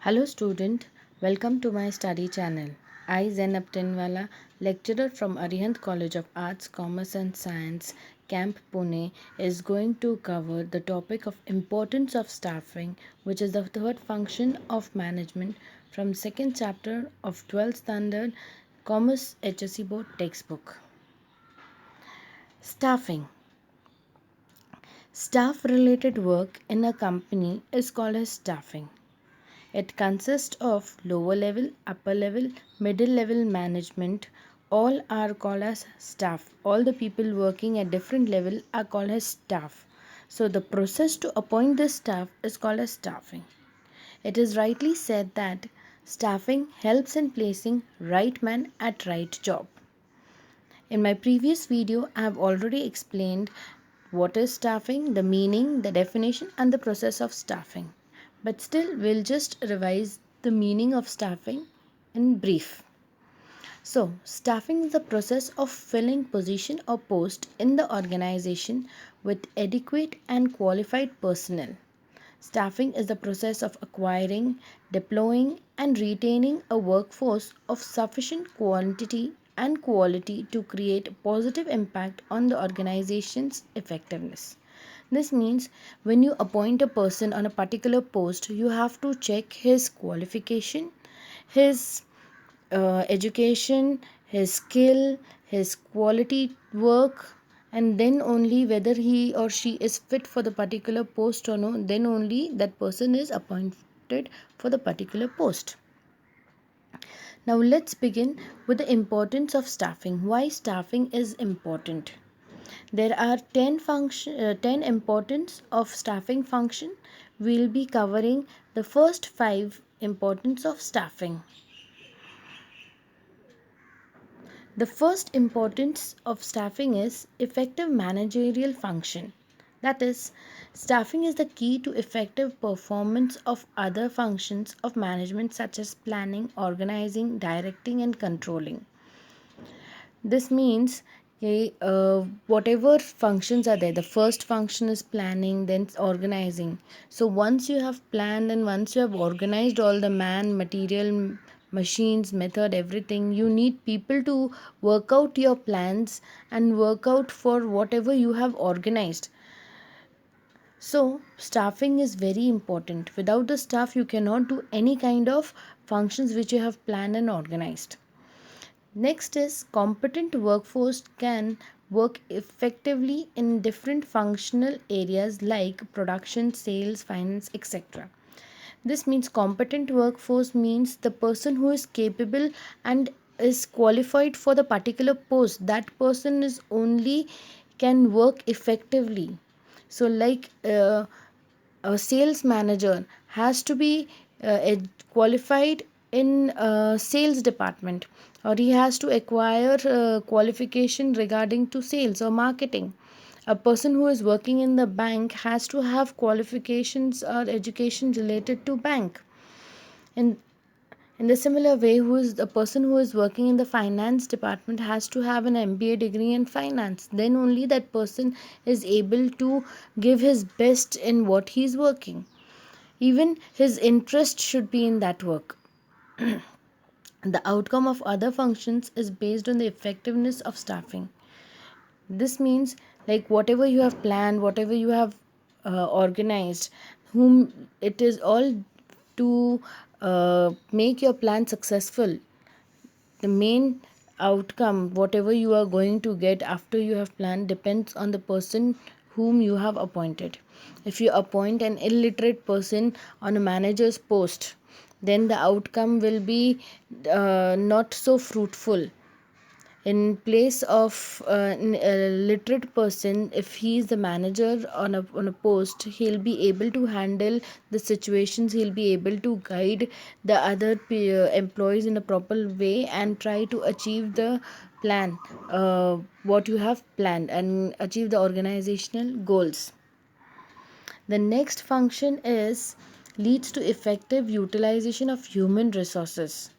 Hello student, welcome to my study channel. I Zainab Tinwala, lecturer from Arihant College of Arts, Commerce and Science, Camp Pune, is going to cover the topic of importance of staffing, which is the third function of management from second chapter of 12th standard Commerce HSC Board textbook. Staffing. Staff related work in a company is called as staffing. It consists of lower level, upper level, middle level management. All are called as staff. All the people working at different level are called as staff. So the process to appoint the staff is called as staffing. It is rightly said that staffing helps in placing right man at right job. In my previous video, I have already explained what is staffing, the meaning, the definition, and the process of staffing. But still, we'll just revise the meaning of staffing in brief. So, staffing is the process of filling position or post in the organization with adequate and qualified personnel. Staffing is the process of acquiring, deploying, and retaining a workforce of sufficient quantity and quality to create a positive impact on the organization's effectiveness. This means when you appoint a person on a particular post, you have to check his qualification, his education, his skill, his quality work, and then only whether he or she is fit for the particular post or no, then only that person is appointed for the particular post. Now let's begin with the importance of staffing. Why staffing is important? There are 10 importance of staffing function. We'll be covering the first 5 importance of staffing. The first importance of staffing is effective managerial function. That is, staffing is the key to effective performance of other functions of management such as planning, organizing, directing, and controlling. This means whatever functions are there, the first function is planning, then organizing. So once you have planned and once you have organized all the man, material, machines, method, everything, you need people to work out your plans and work out for whatever you have organized. So staffing is very important. Without the staff, you cannot do any kind of functions which you have planned and organized. Next is competent workforce can work effectively in different functional areas like production, sales, finance, etc. This means competent workforce means the person who is capable and is qualified for the particular post. That person is only can work effectively. So like a sales manager has to be qualified in sales department, or he has to acquire qualification regarding to sales or marketing. A person who is working in the bank has to have qualifications or education related to bank. In the similar way, who is the person who is working in the finance department has to have an MBA degree in finance. Then only that person is able to give his best in what he is working. Even his interest should be in that work. The outcome of other functions is based on the effectiveness of staffing. This means like whatever you have planned, whatever you have organized, whom it is all to make your plan successful. The main outcome, whatever you are going to get after you have planned, depends on the person whom you have appointed. If you appoint an illiterate person on a manager's post, then the outcome will be not so fruitful. In place of a literate person, if he is the manager on a post, he'll be able to handle the situations, he'll be able to guide the other employees in a proper way and try to achieve the plan, what you have planned, and achieve the organizational goals. The next function is leads to effective utilization of human resources.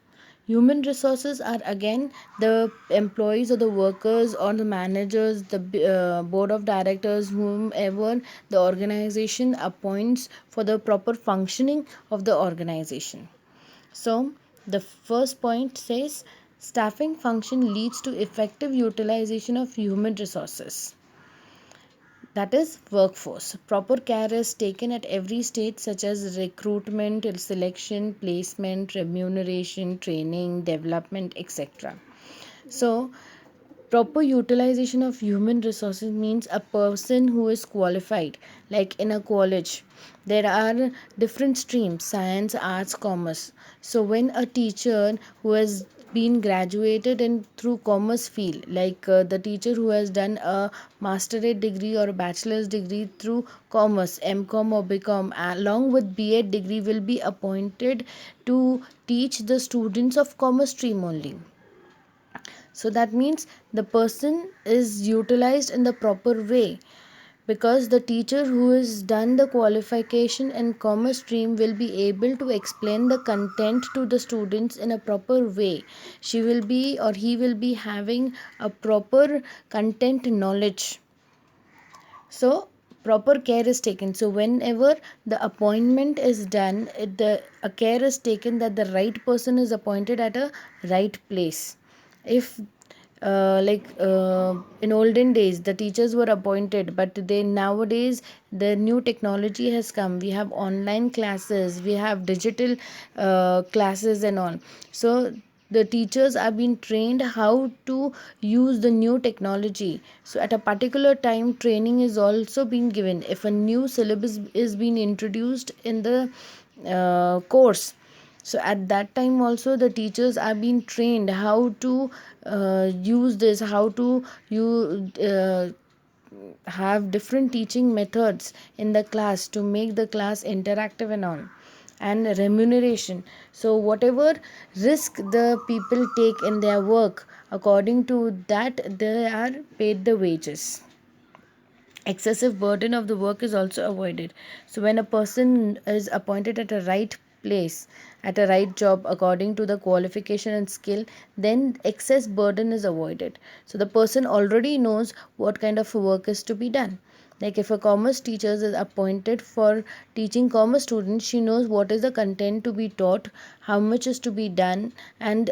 Human resources are again the employees or the workers or the managers, the board of directors, whomever the organization appoints for the proper functioning of the organization. So the first point says staffing function leads to effective utilization of human resources, that is workforce. Proper care is taken at every stage, such as recruitment, selection, placement, remuneration, training, development, etc. So proper utilization of human resources means a person who is qualified, like in a college there are different streams: science, arts, commerce. So when a teacher who has been graduated in through commerce field, like the teacher who has done a masterate degree or a bachelor's degree through commerce, mcom or bcom, along with B.Ed degree, will be appointed to teach the students of commerce stream only. So that means the person is utilized in the proper way, because the teacher who has done the qualification in commerce stream will be able to explain the content to the students in a proper way. She will be, or he will be, having a proper content knowledge. So proper care is taken. So whenever the appointment is done, the a care is taken that the right person is appointed at a right place. If in olden days the teachers were appointed, but they nowadays the new technology has come. We have online classes, we have digital classes and all. So the teachers are being trained how to use the new technology. So at a particular time training is also being given. If a new syllabus is being introduced in the course, so at that time also the teachers are being trained how to use this, how to you have different teaching methods in the class to make the class interactive and all. And remuneration, so whatever risk the people take in their work, according to that they are paid the wages. Excessive burden of the work is also avoided. So when a person is appointed at a right place, at a right job according to the qualification and skill, then excess burden is avoided. So the person already knows what kind of work is to be done. Like if a commerce teacher is appointed for teaching commerce students, she knows what is the content to be taught, how much is to be done, and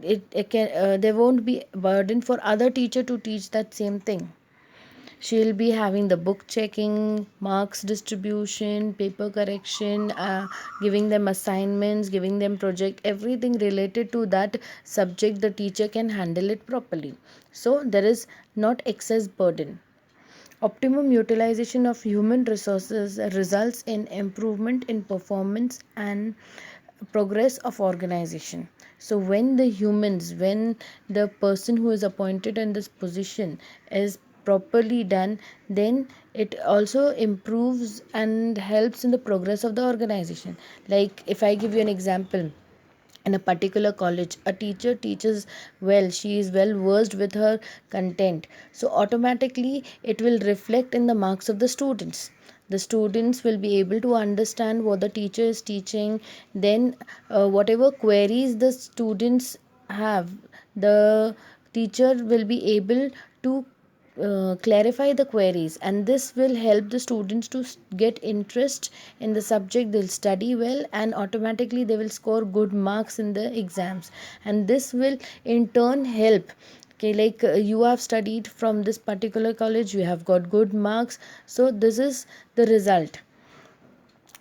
it can there won't be burden for other teacher to teach that same thing. She'll be having the book checking, marks distribution, paper correction, giving them assignments, giving them project, everything related to that subject the teacher can handle it properly. So there is not excess burden. Optimum utilization of human resources results in improvement in performance and progress of organization. So when the person who is appointed in this position is properly done, then it also improves and helps in the progress of the organization. Like if I give you an example, in a particular college a teacher teaches well, she is well versed with her content, so automatically it will reflect in the marks of the students. The students will be able to understand what the teacher is teaching. Then whatever queries the students have, the teacher will be able to clarify the queries, and this will help the students to get interest in the subject. They'll study well and automatically they will score good marks in the exams, and this will in turn help. Okay, like you have studied from this particular college, you have got good marks, so this is the result,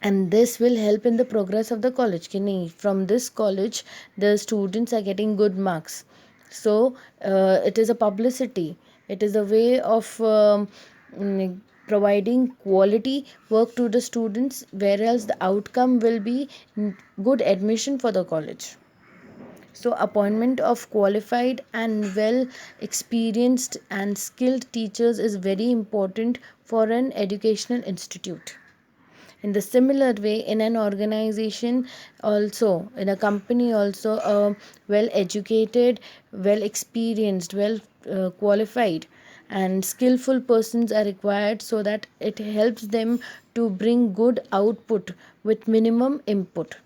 and this will help in the progress of the college. From this college the students are getting good marks, so it is a publicity, it is a way of mm, providing quality work to the students, whereas the outcome will be good admission for the college. So appointment of qualified and well experienced and skilled teachers is very important for an educational institute. In the similar way, in an organization also, in a company also, well educated, well experienced, well qualified and skillful persons are required, so that it helps them to bring good output with minimum input.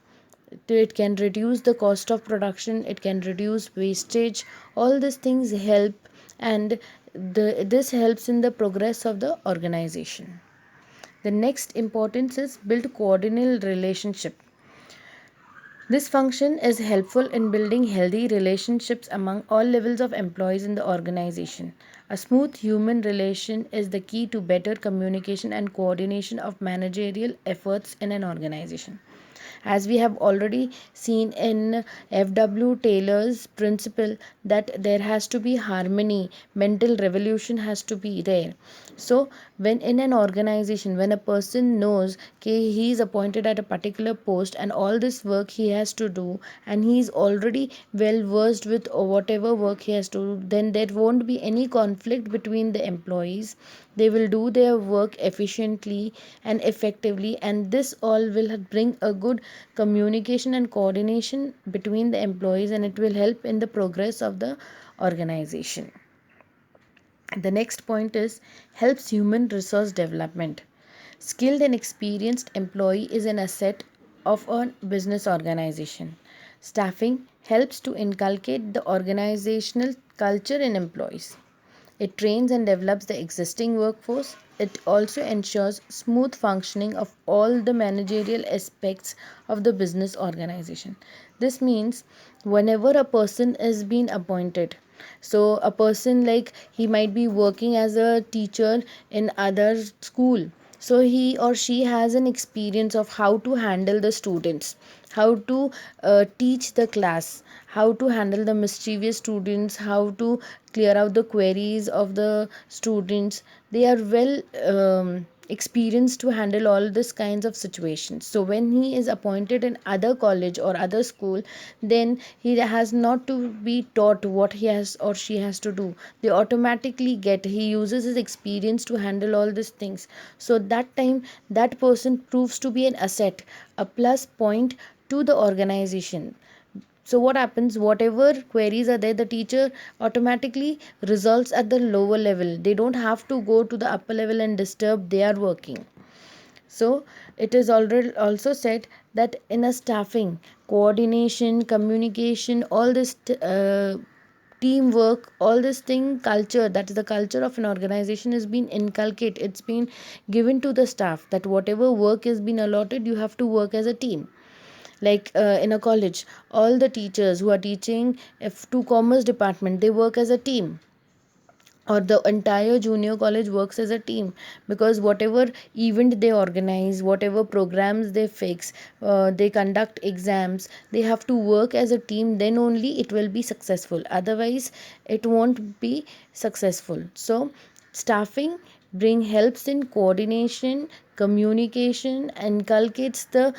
It can reduce the cost of production, it can reduce wastage. All these things help, and this helps in the progress of the organization. The next importance is build coordinate relationship. This function is helpful in building healthy relationships among all levels of employees in the organization. A smooth human relation is the key to better communication and coordination of managerial efforts in an organization. As we have already seen in F.W. Taylor's principle, that there has to be harmony, mental revolution has to be there. So, when in an organization, when a person knows okay, he is appointed at a particular post and all this work he has to do, and he is already well versed with whatever work he has to do, then there won't be any conflict between the employees. They will do their work efficiently and effectively, and this all will bring a good communication and coordination between the employees, and it will help in the progress of the organization. The next point is helps human resource development. Skilled and experienced employee is an asset of a business organization. Staffing helps to inculcate the organizational culture in employees. It trains and develops the existing workforce. It also ensures smooth functioning of all the managerial aspects of the business organization. This means whenever a person is being appointed, so a person like he might be working as a teacher in other school, so he or she has an experience of how to handle the students, how to teach the class, how to handle the mischievous students, how to clear out the queries of the students. They are well experienced to handle all this kinds of situations. So when he is appointed in other college or other school, then he has not to be taught what he has or she has to do. They automatically get, he uses his experience to handle all these things. So that time that person proves to be an asset, a plus point to the organization. So what happens, whatever queries are there, the teacher automatically resolves at the lower level. They don't have to go to the upper level and disturb their working. So it is already also said that in a staffing, coordination, communication, all this teamwork, all this thing, culture, that is the culture of an organization, has been inculcated. It's been given to the staff that whatever work is been allotted, you have to work as a team. Like in a college, all the teachers who are teaching if to commerce department, they work as a team, or the entire junior college works as a team, because whatever event they organize, whatever programs they fix, they conduct exams, they have to work as a team, then only it will be successful, otherwise it won't be successful. So staffing bring helps in coordination, communication, inculcates the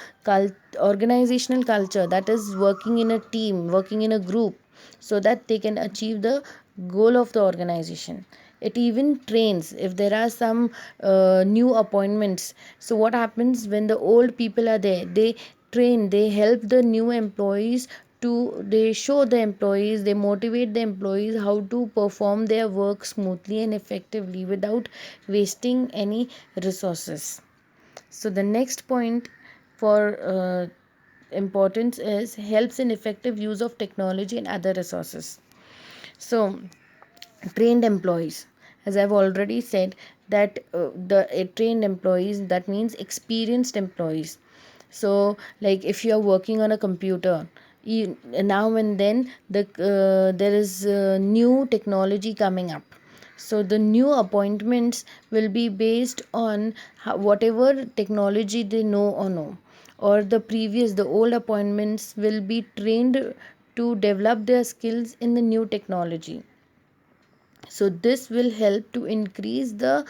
organizational culture, that is working in a team, working in a group, so that they can achieve the goal of the organization. It even trains if there are some new appointments. So what happens when the old people are there, they train, they help the new employees to, they show the employees, they motivate the employees how to perform their work smoothly and effectively without wasting any resources. So the next point for importance is helps in effective use of technology and other resources. So trained employees, as I've already said, that the trained employees, that means experienced employees. So like if you are working on a computer, now and then there is new technology coming up. So the new appointments will be based on whatever technology they know or no, or the previous, the old appointments will be trained to develop their skills in the new technology. So this will help to increase the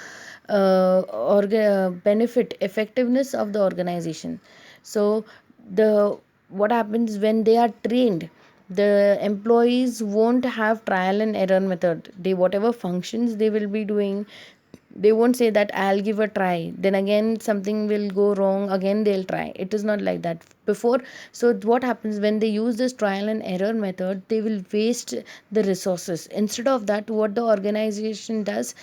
benefit effectiveness of the organization. So the what happens when they are trained, the employees won't have trial and error method. They, whatever functions they will be doing, they won't say that I'll give a try, then again something will go wrong, again they'll try. It is not like that before. So what happens when they use this trial and error method, they will waste the resources. Instead of that, what the organization does,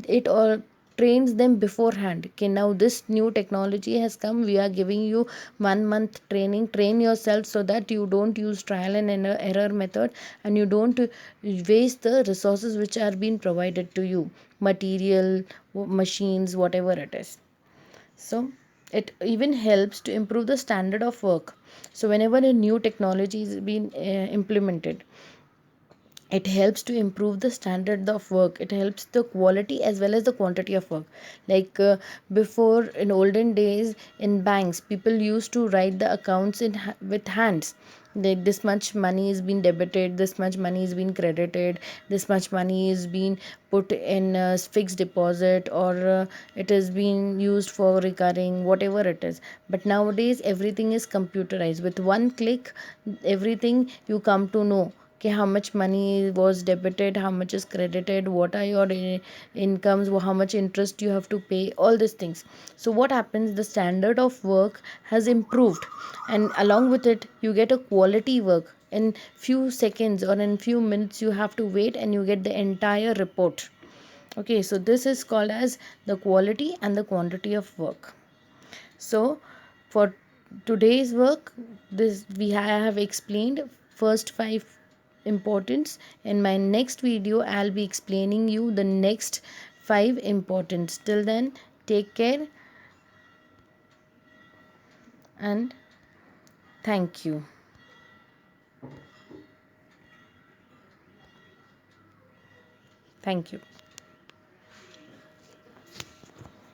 it all trains them beforehand. Okay, now this new technology has come, we are giving you 1 month training, train yourself so that you don't use trial and error method, and you don't waste the resources which are being provided to you, material, machines, whatever it is. So It even helps to improve the standard of work. So whenever a new technology is being implemented, it helps to improve the standard of work. It helps the quality as well as the quantity of work. Like before, in olden days, in banks, people used to write the accounts with hands. Like this much money is being debited, this much money is being credited, this much money is being put in a fixed deposit, or it is being used for recurring, whatever it is. But nowadays everything is computerized. With one click, everything you come to know. Okay, how much money was debited, how much is credited, what are your incomes, how much interest you have to pay, all these things. So what happens, the standard of work has improved, and along with it you get a quality work. In few seconds or in few minutes you have to wait and you get the entire report. Okay, so this is called as the quality and the quantity of work. So for today's work, this we have explained first five importance. In my next video I'll be explaining you the next five importance. Till then, take care and thank you. Thank you.